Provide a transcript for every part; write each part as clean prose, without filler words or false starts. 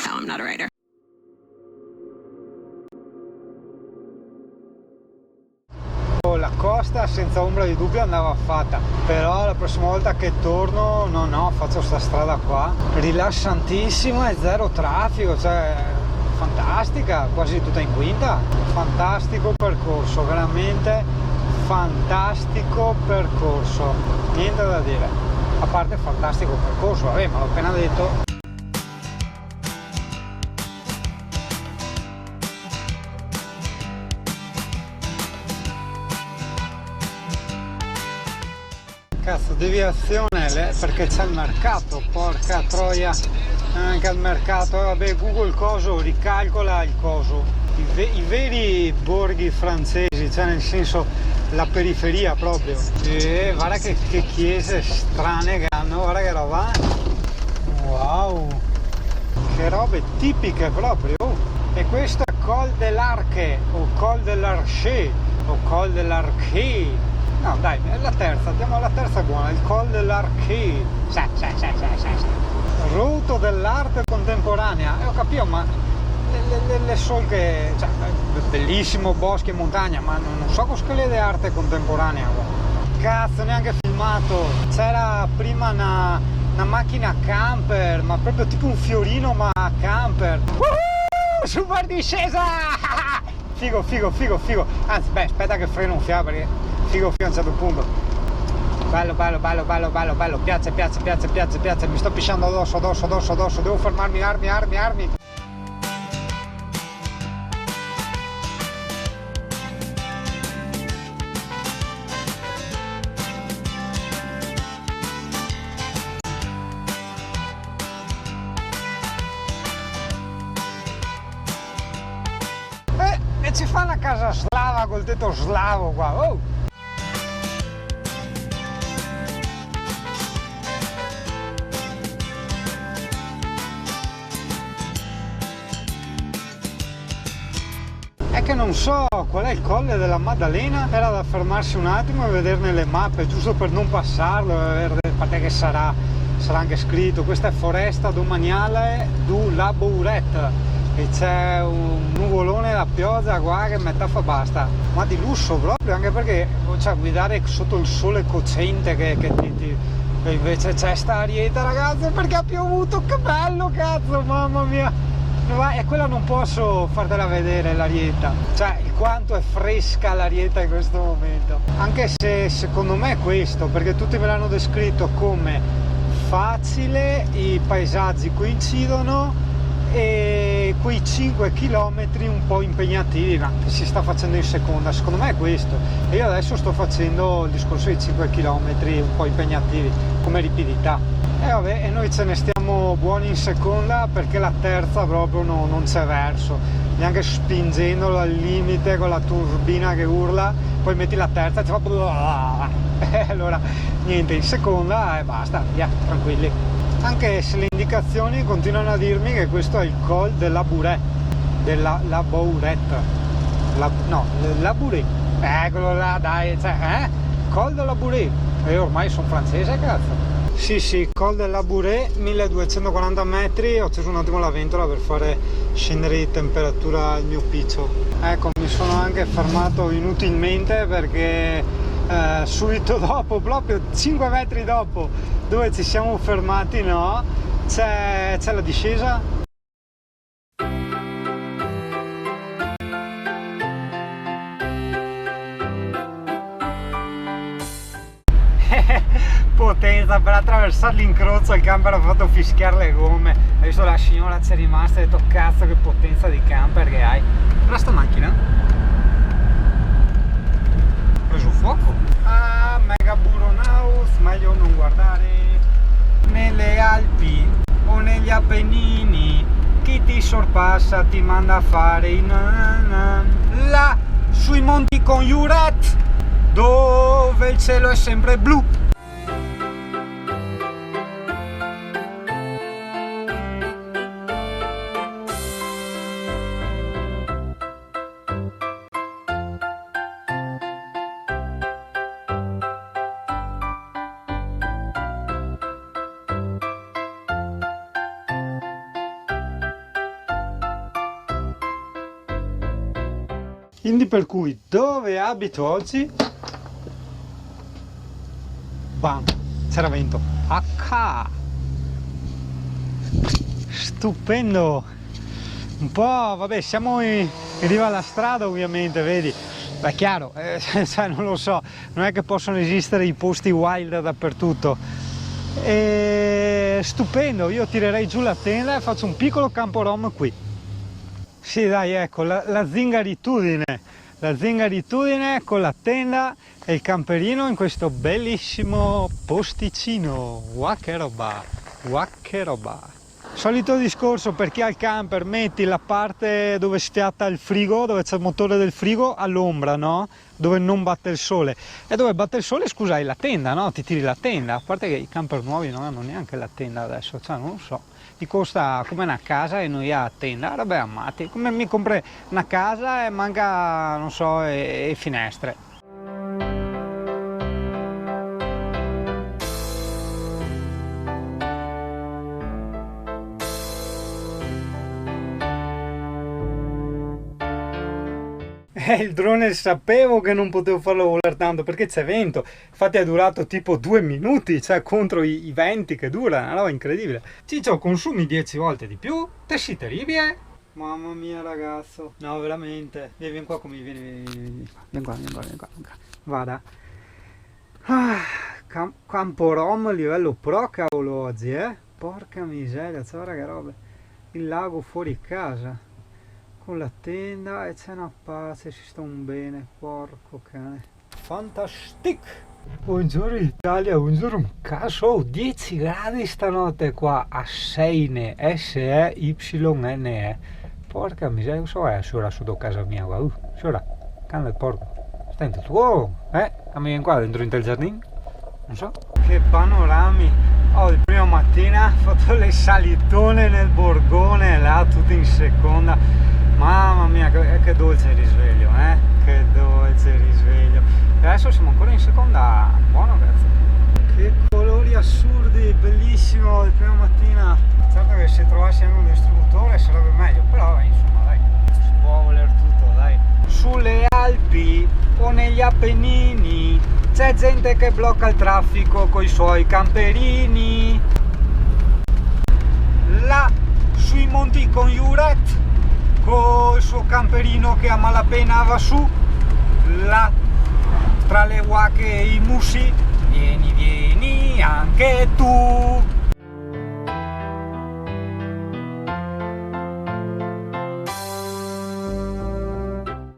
No, I'm not a writer. La costa senza ombra di dubbio andava fatta, però la prossima volta che torno no, faccio sta strada qua, rilassantissima e zero traffico, cioè fantastica, quasi tutta in quinta. Fantastico percorso, veramente fantastico percorso, niente da dire, a parte fantastico percorso, vabbè, ma l'ho appena detto. Cazzo, deviazione perché c'è il mercato, porca troia, anche al mercato, vabbè, Google coso ricalcola il coso, i veri borghi francesi, cioè nel senso la periferia proprio, e guarda che chiese strane che hanno, guarda che roba, wow, che robe tipiche proprio. E questo è Col de l'Arche o Col de l'Arche o Col de l'Arche. No dai, è la terza, andiamo alla terza buona, il Col de l'Arche. Roto dell'arte contemporanea. Ho capito, ma le solche, cioè, bellissimo boschi e montagna, ma non so cosa che è arte contemporanea. Cazzo, neanche filmato. C'era prima una macchina camper, ma proprio tipo un fiorino ma camper. Super discesa! Figo. Anzi, beh, aspetta che freno un fiato perché figo a un certo punto. Bello, piace, mi sto pisciando addosso, devo fermarmi, armi. E ci fa una casa slava col tetto slavo qua, oh! È che non so qual è il Colle della Maddalena, era da fermarsi un attimo e vederne le mappe, giusto per non passarlo, a parte che sarà anche scritto, questa è Foresta Domaniale du Labouret, e c'è un nuvolone da pioggia qua che metà fa basta, ma di lusso proprio, anche perché cioè, guidare sotto il sole cocente e invece c'è sta arieta, ragazzi, perché ha piovuto, che bello, cazzo, mamma mia. E quella non posso fartela vedere, l'arieta, cioè il quanto è fresca l'arieta in questo momento, anche se secondo me è questo, perché tutti me l'hanno descritto come facile, i paesaggi coincidono e quei 5 km un po' impegnativi, ma che si sta facendo in seconda, secondo me è questo. E io adesso sto facendo il discorso dei 5 km un po' impegnativi come rapidità, e vabbè, e noi ce ne stiamo buoni in seconda, perché la terza proprio non c'è verso, neanche spingendolo al limite con la turbina che urla, poi metti la terza e ti fa allora niente, in seconda e basta, via, tranquilli. Anche se le indicazioni continuano a dirmi che questo è il Col de Labouret, Labouret, eccolo là, dai, cioè, Col de Labouret, e io ormai sono francese, cazzo. Sì, Col de Labouret, 1240 metri, ho acceso un attimo la ventola per fare scendere di temperatura il mio piccio. Ecco, mi sono anche fermato inutilmente perché subito dopo, proprio 5 metri dopo dove ci siamo fermati, no, c'è la discesa. Potenza, per attraversare l'incrocio il camper ha fatto fischiare le gomme, hai visto, la signora c'è rimasta e ha detto cazzo che potenza di camper che hai. Guarda sta macchina, ha preso fuoco. Ah, mega Buronaus, meglio non guardare. Nelle Alpi o negli Appennini, chi ti sorpassa ti manda a fare i là sui monti con Juret, dove il cielo è sempre blu. Quindi per cui dove abito oggi? Bam, c'era vento. H. Stupendo. Un po', vabbè, siamo in riva alla strada ovviamente, vedi? Beh, chiaro, cioè, non lo so, non è che possono esistere i posti wild dappertutto. Stupendo, io tirerei giù la tenda e faccio un piccolo campo rom qui. Sì, dai, ecco, la zingaritudine con la tenda e il camperino in questo bellissimo posticino. Wow, che roba, wow, che roba. Solito discorso, per chi ha il camper, metti la parte dove schiatta il frigo, dove c'è il motore del frigo, all'ombra, no? Dove non batte il sole. E dove batte il sole, scusa, hai la tenda, no? Ti tiri la tenda. A parte che i camper nuovi non hanno neanche la tenda adesso, cioè non lo so. Ti costa come una casa e noi a tenda, vabbè, ammati. Come mi compri una casa e manca, non so, e finestre. Il drone sapevo che non potevo farlo volare tanto perché c'è vento, infatti è durato tipo 2 minuti, cioè contro i venti che dura, una roba incredibile. Ciccio, consumi 10 volte di più, te sei terribile? Mamma mia ragazzo, no veramente, vieni qua come vieni qua, vada. Campo rom livello pro cavolo oggi, porca miseria, ciao raga, robe, il lago fuori casa. Con la tenda e c'è una pace, si sta un bene, porco cane. Fantastic! Buongiorno Italia, buongiorno caso, 10 gradi stanotte qua a Seine, S-E-Y-N-E. Porca miseria, so è ora sotto casa mia, guarda, ora, cane del porco. Stai in tuo, vieni qua dentro in il giardino? Non so. Che panorami! Oh, di prima mattina ho fatto le salitone nel Borgone, là, tutte in seconda. Mamma mia, che dolce il risveglio, che dolce il risveglio. E adesso siamo ancora in seconda, buono cazzo. Che colori assurdi, bellissimo di prima mattina. Certo che se trovassi anche un distributore sarebbe meglio, però insomma dai, si può voler tutto, dai. Sulle Alpi o negli Appennini c'è gente che blocca il traffico coi suoi camperini. Là sui monti Conjuret col suo camperino che a malapena va su, là tra le Huache e i Musi, vieni anche tu.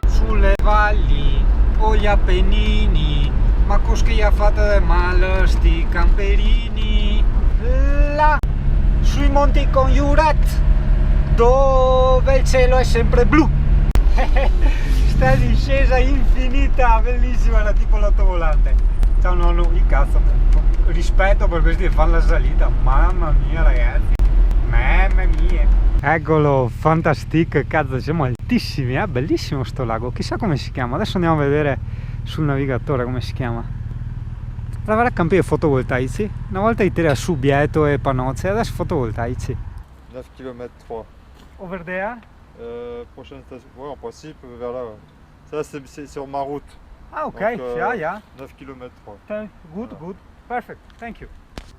Sulle valli o gli Appennini, ma cos'è che ha fatto del male sti camperini? Là sui monti Conjuret, dove il cielo è sempre blu. Sta discesa infinita, bellissima, era tipo l'autovolante. Ciao nonno, il cazzo, rispetto per questi che fanno la salita, mamma mia ragazzi, mamma mia. Eccolo, fantastic, cazzo, siamo altissimi, bellissimo sto lago, chissà come si chiama, adesso andiamo a vedere sul navigatore come si chiama. Lavorare a campi fotovoltaici, una volta era su Bieto e Panozze, adesso fotovoltaici. 9 km 3. Over there? Prochaine station, ouais, en principe vers là. Ouais. Ça c'est sur ma route. Ah ok, Donc, yeah. 9 km 3. Good, perfect, thank you.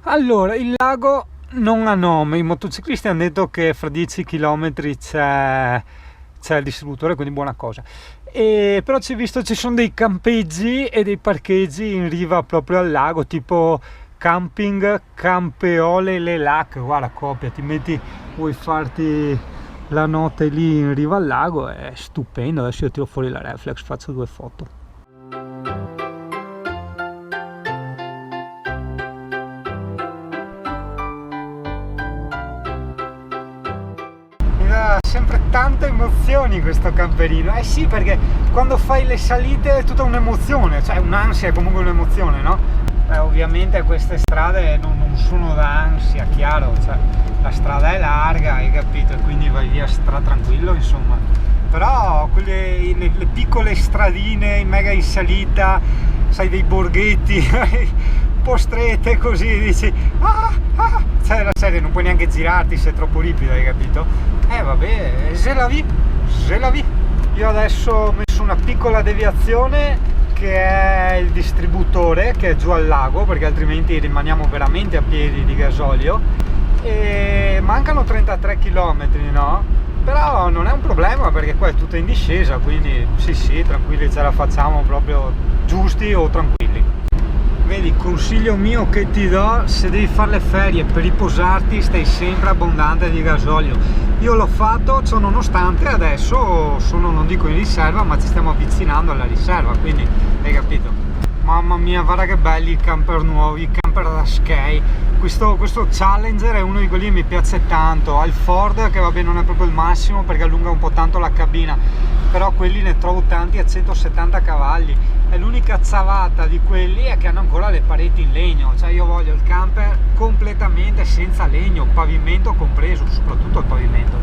Allora, il lago non ha nome, i motociclisti hanno detto che fra 10 km c'è il distributore, quindi buona cosa. Però ci sono dei campeggi e dei parcheggi in riva proprio al lago, tipo camping Campeole Le Lac, guarda coppia, ti metti, vuoi farti la notte lì in riva al lago, è stupendo. Adesso io tiro fuori la reflex, faccio 2 foto. Mi dà sempre tante emozioni questo camperino, sì, perché quando fai le salite è tutta un'emozione, cioè un'ansia è comunque un'emozione, no? Ovviamente queste strade non sono da ansia, chiaro, cioè la strada è larga, hai capito, e quindi vai via tranquillo, insomma. Però le piccole stradine mega in salita, sai, dei borghetti un po' strette così, dici cioè la serie non puoi neanche girarti se è troppo ripido, hai capito? Vabbè, c'est la vie. Io adesso ho messo una piccola deviazione che è il distributore che è giù al lago, perché altrimenti rimaniamo veramente a piedi di gasolio, e mancano 33 km, no? Però non è un problema perché qua è tutta in discesa, quindi sì, tranquilli, ce la facciamo proprio giusti o tranquilli. Vedi, consiglio mio che ti do: se devi fare le ferie per riposarti, stai sempre abbondante di gasolio. Io l'ho fatto, ciò nonostante adesso sono, non dico in riserva, ma ci stiamo avvicinando alla riserva, quindi hai capito. Mamma mia, guarda che belli i camper nuovi, i camper da ski. Questo Challenger è uno di quelli che mi piace tanto. Ha il Ford che vabbè non è proprio il massimo perché allunga un po' tanto la cabina, però quelli ne trovo tanti a 170 cavalli. E l'unica ciavata di quelli è che hanno ancora le pareti in legno, cioè io voglio il camper completamente senza legno, pavimento compreso, soprattutto il pavimento.